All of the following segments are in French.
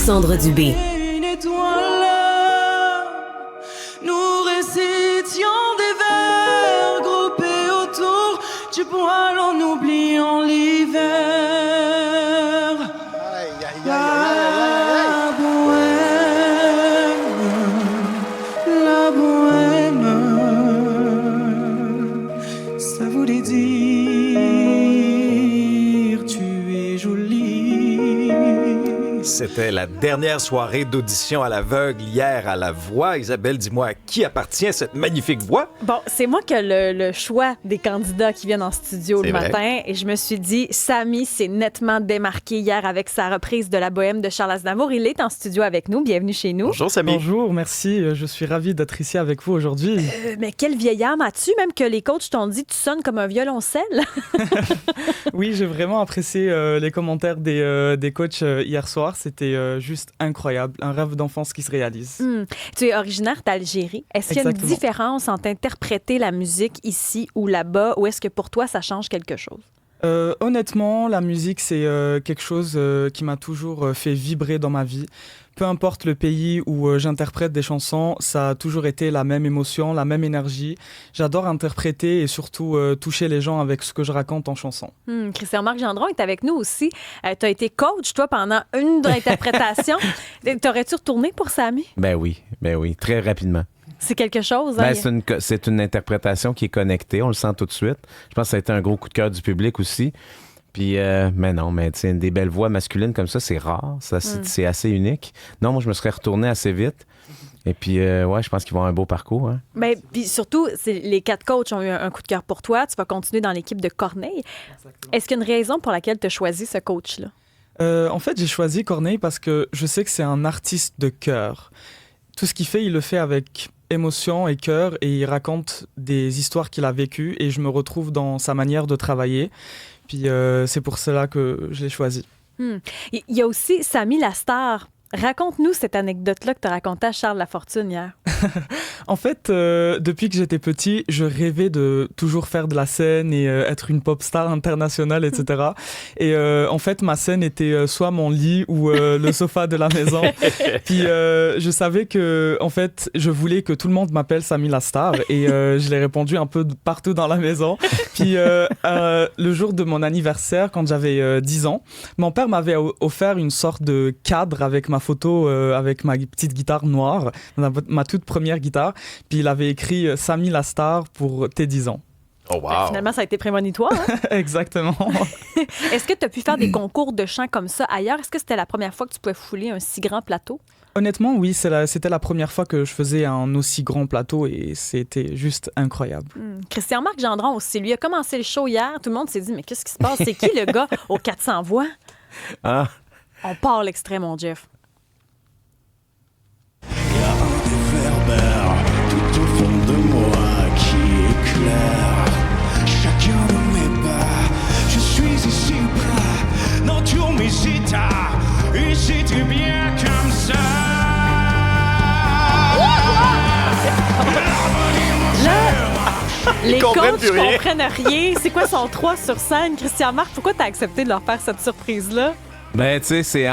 Alexandre Dubé. Une étoile, nous récitions des vers groupés autour du poêle en oubliant l'hiver. La bohème, ça voulait dire tu es jolie. C'était la dernière soirée d'audition à l'aveugle hier à La Voix. Isabelle, dis-moi, à qui appartient cette magnifique voix? Bon, c'est moi qui ai le choix des candidats qui viennent en studio le matin et je me suis dit, Samy s'est nettement démarqué hier avec sa reprise de La Bohème de Charles Aznavour. Il est en studio avec nous. Bienvenue chez nous. Bonjour, Samy. Bonjour, merci. Je suis ravi d'être ici avec vous aujourd'hui. Mais quelle vieille âme as-tu? Même que les coachs t'ont dit, tu sonnes comme un violoncelle. Oui, j'ai vraiment apprécié les commentaires des coachs hier soir. C'était juste incroyable. Un rêve d'enfance qui se réalise. Tu es originaire d'Algérie. Est-ce qu'il y a une différence entre interpréter la musique ici ou là-bas, ou est-ce que pour toi, ça change quelque chose? Honnêtement, la musique, c'est quelque chose qui m'a toujours fait vibrer dans ma vie. Peu importe le pays où j'interprète des chansons, ça a toujours été la même émotion, la même énergie. J'adore interpréter et surtout toucher les gens avec ce que je raconte en chanson. Christian-Marc Gendron est avec nous aussi. Tu as été coach, toi, pendant une interprétation. T'aurais-tu retourné pour Samy? Ben oui, très rapidement. C'est quelque chose. Ben, c'est une interprétation qui est connectée, on le sent tout de suite. Je pense que ça a été un gros coup de cœur du public aussi. Puis, mais non, mais des belles voix masculines comme ça, c'est rare. C'est assez unique. Non, moi, je me serais retourné assez vite. Et puis, ouais, je pense qu'ils vont avoir un beau parcours. Hein. Ben, puis surtout, les 4 coachs ont eu un coup de cœur pour toi. Tu vas continuer dans l'équipe de Corneille. Exactement. Est-ce qu'il y a une raison pour laquelle tu as choisi ce coach-là? En fait, j'ai choisi Corneille parce que je sais que c'est un artiste de cœur. Tout ce qu'il fait, il le fait avec émotion et cœur et il raconte des histoires qu'il a vécues et je me retrouve dans sa manière de travailler. Puis c'est pour cela que je l'ai choisi. Il y a aussi Samy la star. Raconte-nous cette anecdote-là que tu as racontée à Charles Lafortune hier. En fait, depuis que j'étais petit, je rêvais de toujours faire de la scène et être une pop star internationale, etc. Et en fait, ma scène était soit mon lit ou le sofa de la maison. Puis je savais que, en fait, je voulais que tout le monde m'appelle Samy la star et je l'ai répondu un peu partout dans la maison. Puis le jour de mon anniversaire, quand j'avais 10 ans, mon père m'avait offert une sorte de cadre avec ma photo avec ma petite guitare noire, ma toute première guitare, puis il avait écrit Samy la star pour tes 10 ans. Oh wow! Ben, finalement, ça a été prémonitoire. Hein? Exactement. Est-ce que tu as pu faire des concours de chant comme ça ailleurs? Est-ce que c'était la première fois que tu pouvais fouler un si grand plateau? Honnêtement, oui, c'était la première fois que je faisais un aussi grand plateau et c'était juste incroyable. Christian-Marc Gendron aussi, lui a commencé le show hier. Tout le monde s'est dit, mais qu'est-ce qui se passe? C'est qui le gars aux 400 voix? Ah. On part l'extrait, mon Jeff. Il y a un réverbère tout au fond de moi qui éclaire chacun de mes pas. Je suis ici ou pas dans tous mes états. Ici tu bien comme ça. Là, les coachs comprennent rien. C'est quoi son 3 sur scène? Christian-Marc, pourquoi t'as accepté de leur faire cette surprise-là? Ben, tu sais,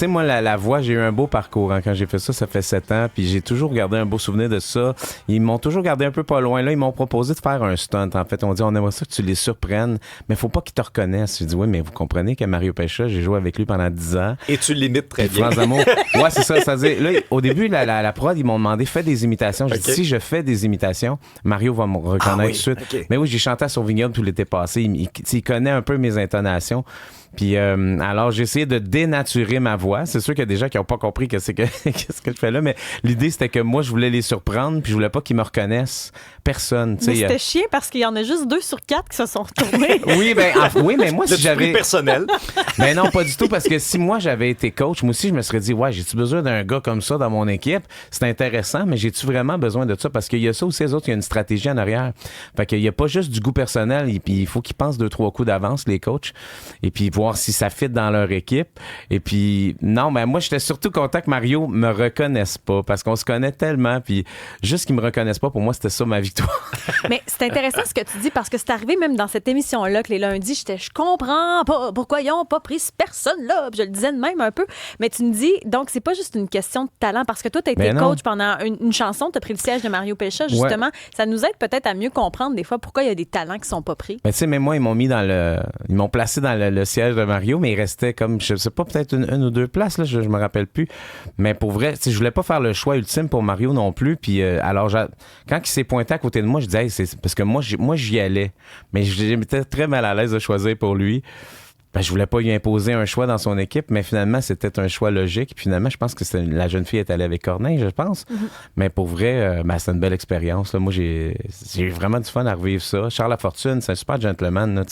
moi, la voix, j'ai eu un beau parcours. Hein. Quand j'ai fait ça, ça fait 7 ans. Puis j'ai toujours gardé un beau souvenir de ça. Ils m'ont toujours gardé un peu pas loin. Là, ils m'ont proposé de faire un stunt. En fait, on dit, on aimerait ça que tu les surprennes. Mais faut pas qu'ils te reconnaissent. J'ai dit, oui, mais vous comprenez que Mario Pécha, j'ai joué avec lui pendant 10 ans. Et tu l'imites très bien. France Amour. Ouais, c'est ça. Ça veut dire, là, au début, la prod, ils m'ont demandé, fais des imitations. J'ai dit, si je fais des imitations, Mario va me reconnaître tout de suite. Okay. Mais oui, j'ai chanté à Sauvignon tout l'été passé. Il connaît un peu mes intonations. Puis alors, j'ai essayé de dénaturer ma voix. C'est sûr qu'il y a des gens qui n'ont pas compris qu'est-ce que je fais là, mais l'idée, c'était que moi, je voulais les surprendre, puis je voulais pas qu'ils me reconnaissent. Personne. Mais c'était chiant parce qu'il y en a juste 2 sur 4 qui se sont retournés. Oui, mais moi, si j'avais... plus personnel. Mais non, pas du tout, parce que si moi, j'avais été coach, moi aussi, je me serais dit, ouais, j'ai-tu besoin d'un gars comme ça dans mon équipe? C'est intéressant, mais j'ai-tu vraiment besoin de ça? Parce qu'il y a ça aussi, les autres, il y a une stratégie en arrière. Fait qu'il y a pas juste du goût personnel, et puis il faut qu'ils pensent 2-3 coups d'avance, les coachs. Et puis, voir si ça fit dans leur équipe. Et puis, non, mais moi, j'étais surtout content que Mario me reconnaisse pas parce qu'on se connaît tellement. Puis, juste qu'il me reconnaisse pas, pour moi, c'était ça ma victoire. Mais c'est intéressant ce que tu dis parce que c'est arrivé même dans cette émission-là que les lundis, je comprends pas pourquoi ils n'ont pas pris cette personne-là. Puis je le disais de même un peu. Mais tu me dis, donc, c'est pas juste une question de talent parce que toi, tu as été coach pendant une chanson, tu as pris le siège de Mario Pelcha, justement. Ouais. Ça nous aide peut-être à mieux comprendre des fois pourquoi il y a des talents qui sont pas pris. Mais tu sais, même moi, ils m'ont placé dans le siège de Mario, mais il restait comme, je sais pas, peut-être une ou deux places, là, je me rappelle plus. Mais pour vrai, je voulais pas faire le choix ultime pour Mario non plus. Puis alors, quand il s'est pointé à côté de moi, je disais, hey, c'est parce que moi, j'y allais. Mais j'étais très mal à l'aise de choisir pour lui. Ben, je voulais pas lui imposer un choix dans son équipe, mais finalement, c'était un choix logique. Puis finalement, je pense que la jeune fille est allée avec Corneille, je pense. Mm-hmm. Mais pour vrai, c'est une belle expérience. Là. Moi, j'ai eu vraiment du fun à revivre ça. Charles Lafortune, c'est un super gentleman. Là,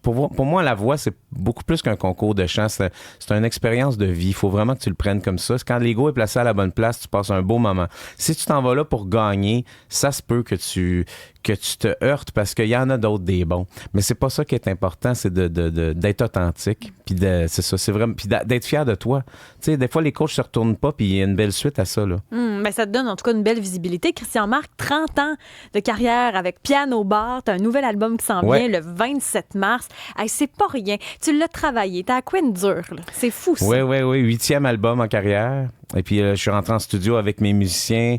pour moi, la voix, c'est beaucoup plus qu'un concours de chant. C'est une expérience de vie. Il faut vraiment que tu le prennes comme ça. Quand l'ego est placé à la bonne place, tu passes un beau moment. Si tu t'en vas là pour gagner, ça se peut que tu te heurtes parce qu'il y en a d'autres des bons. Mais c'est pas ça qui est important, c'est d'être authentique. Puis c'est ça, c'est vraiment. Puis d'être fier de toi. Tu sais, des fois, les coachs se retournent pas, puis il y a une belle suite à ça, là. Ben ça te donne en tout cas une belle visibilité. Christian Marc, 30 ans de carrière avec Piano Bar. T'as un nouvel album qui s'en vient le 27 mars. Hey, c'est pas rien. Tu l'as travaillé. T'as à quoi une dure, là. C'est fou, ça. Oui. 8e album en carrière. Et puis, je suis rentré en studio avec mes musiciens.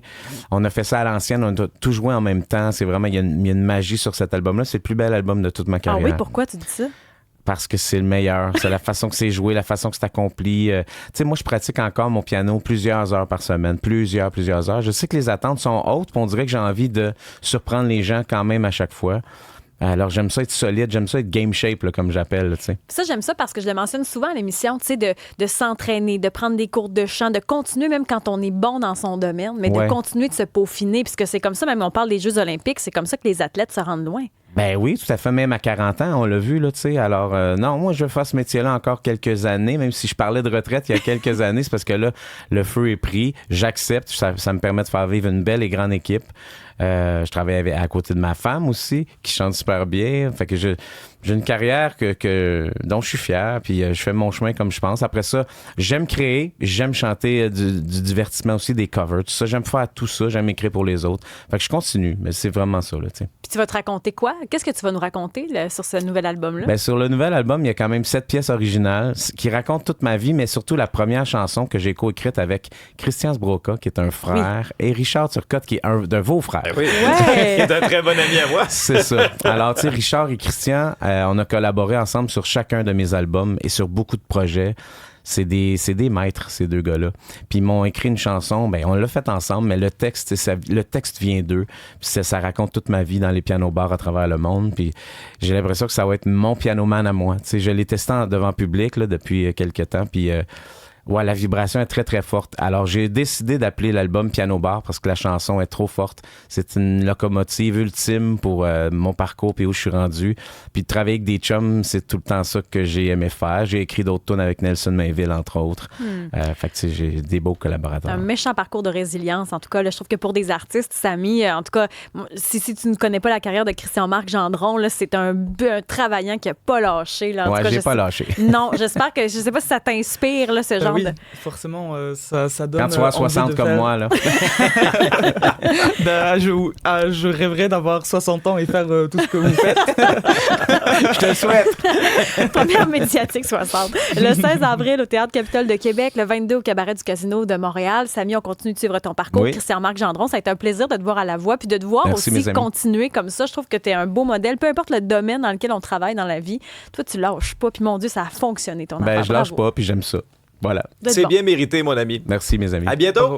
On a fait ça à l'ancienne. On a tout joué en même temps. C'est vraiment, il y a une magie sur cet album-là. C'est le plus bel album de toute ma carrière. Ah oui, pourquoi tu dis ça? Parce que c'est le meilleur. C'est la façon que c'est joué, la façon que c'est accompli. Tu sais, moi, je pratique encore mon piano plusieurs heures par semaine. Plusieurs heures. Je sais que les attentes sont hautes, puis on dirait que j'ai envie de surprendre les gens quand même à chaque fois. Alors, j'aime ça être solide, j'aime ça être game shape, là, comme j'appelle. Tu sais. Ça, j'aime ça parce que je le mentionne souvent à l'émission, tu sais, de s'entraîner, de prendre des cours de chant, de continuer même quand on est bon dans son domaine, mais de continuer de se peaufiner, puisque c'est comme ça, même on parle des Jeux olympiques, c'est comme ça que les athlètes se rendent loin. Ben oui, tout à fait, même à 40 ans, on l'a vu, là, tu sais. Alors, non, moi, je vais faire ce métier-là encore quelques années, même si je parlais de retraite il y a quelques années, c'est parce que là, le feu est pris, j'accepte, ça me permet de faire vivre une belle et grande équipe. Je travaille à côté de ma femme aussi, qui chante super bien. Fait que j'ai une carrière dont je suis fier, puis je fais mon chemin comme je pense. Après ça, j'aime créer, j'aime chanter du divertissement aussi, des covers, tout ça. J'aime faire tout ça, j'aime écrire pour les autres. Fait que je continue, mais c'est vraiment ça, là, tu sais. Puis tu vas te raconter quoi? Qu'est-ce que tu vas nous raconter là, sur ce nouvel album-là? Ben, sur le nouvel album, il y a quand même 7 pièces originales qui racontent toute ma vie, mais surtout la première chanson que j'ai coécrite avec Christian Sbroca, qui est un frère, et Richard Turcotte, qui est d'un beau frère. Oui, il est un très bon ami à moi. C'est ça. Alors, tu sais, Richard et Christian, on a collaboré ensemble sur chacun de mes albums et sur beaucoup de projets. C'est des maîtres, ces deux gars-là. Puis ils m'ont écrit une chanson, ben on l'a fait ensemble, mais le texte vient d'eux. Puis ça raconte toute ma vie dans les piano-bars à travers le monde. Puis j'ai l'impression que ça va être mon pianoman à moi. Tu sais, je l'ai testé devant public là, depuis quelques temps, puis... Ouais, la vibration est très, très forte. Alors, j'ai décidé d'appeler l'album Piano Bar parce que la chanson est trop forte. C'est une locomotive ultime pour mon parcours et où je suis rendu. Puis de travailler avec des chums, c'est tout le temps ça que j'ai aimé faire. J'ai écrit d'autres tunes avec Nelson Mainville, entre autres. Fait que j'ai des beaux collaborateurs. Un méchant parcours de résilience, en tout cas. Là, je trouve que pour des artistes, Samy, en tout cas, si tu ne connais pas la carrière de Christian-Marc Gendron, là, c'est un travaillant qui n'a pas lâché. Là. Ouais, j'ai pas lâché. Non, j'espère que, je sais pas si ça t'inspire, là, ce genre oui, forcément, ça donne. Quand tu vois 60 comme faire... moi, là. Je rêverais d'avoir 60 ans et faire tout ce que vous faites. Je te le souhaite. Première médiatique 60. Le 16 avril au Théâtre Capitole de Québec, le 22 au Cabaret du Casino de Montréal. Samy, on continue de suivre ton parcours. Oui. Christian-Marc Gendron, ça a été un plaisir de te voir à la voix puis de te voir aussi continuer comme ça. Je trouve que tu es un beau modèle, peu importe le domaine dans lequel on travaille dans la vie. Toi, tu lâches pas. Puis mon Dieu, ça a fonctionné ton affaire. Je lâche pas, puis j'aime ça. Voilà. C'est bien mérité, mon ami. Merci, mes amis. À bientôt.